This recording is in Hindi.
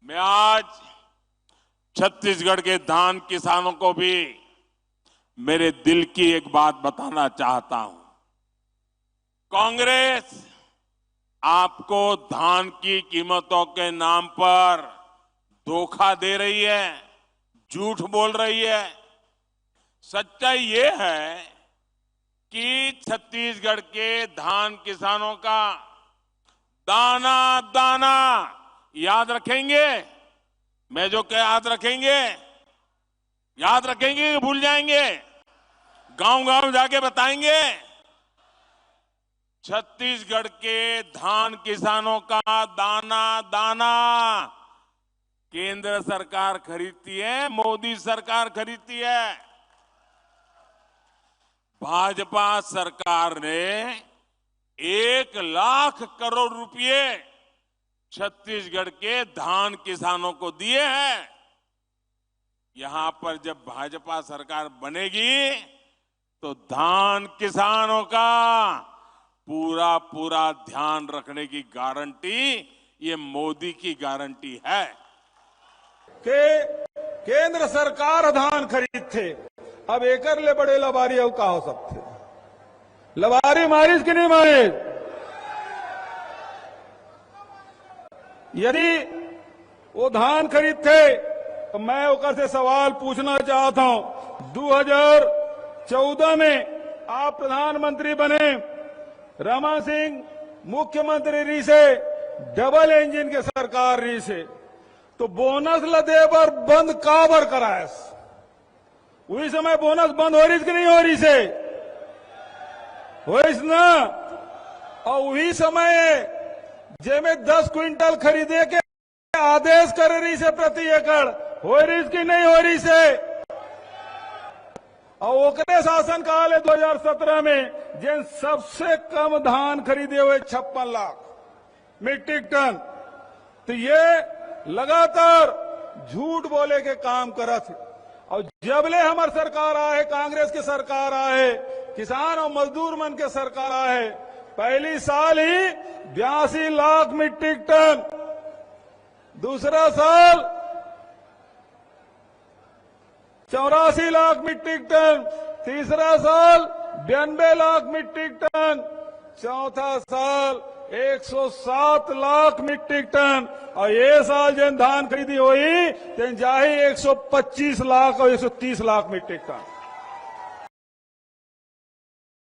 मैं आज छत्तीसगढ़ के धान किसानों को भी मेरे दिल की एक बात बताना चाहता हूं। कांग्रेस आपको धान की कीमतों के नाम पर धोखा दे रही है, झूठ बोल रही है। सच्चाई ये है कि छत्तीसगढ़ के धान किसानों का दाना दाना याद रखेंगे। मैं जो क्या याद रखेंगे कि भूल जाएंगे? गांव गांव जाके बताएंगे। छत्तीसगढ़ के धान किसानों का दाना दाना केंद्र सरकार खरीदती है, मोदी सरकार खरीदती है। भाजपा सरकार ने 1 लाख करोड़ रुपए छत्तीसगढ़ के धान किसानों को दिए हैं। यहां पर जब भाजपा सरकार बनेगी तो धान किसानों का पूरा ध्यान रखने की गारंटी ये मोदी की गारंटी है कि केंद्र सरकार धान खरीद थे। अब एकर ले बड़े लबारी और का हो सकते? लबारी मारिस कि नहीं मारिस? यदि वो धान खरीदते तो मैं ओकर से सवाल पूछना चाहता हूं। 2014 में आप प्रधानमंत्री बने, रमन सिंह मुख्यमंत्री रही से, डबल इंजन के सरकार रही से, तो बोनस लदे पर बंद काबर करायस? वही समय बोनस बंद हो रही कि नहीं हो रही से? हो ना? और वही समय जेमे 10 क्विंटल खरीदे के आदेश कर रही से प्रति एकड़, हो रही कि नहीं हो रही से? और ओकरे शासन काल है 2017 में जिन सबसे कम धान खरीदे हुए 56 लाख मीट्रिक टन। तो ये लगातार झूठ बोले के काम करत है। और जबले हमार सरकार आए, कांग्रेस की सरकार आए, किसान और मजदूर मन के सरकार आए, पहली साल ही 82 लाख मीट्रिक टन, दूसरा साल 84 लाख मीट्रिक टन, तीसरा साल 92 लाख मीट्रिक टन, चौथा साल 107 लाख मीट्रिक टन, और ये साल जिन धान खरीदी हुई तेन जाही 125 लाख और 130 लाख मीट्रिक टन।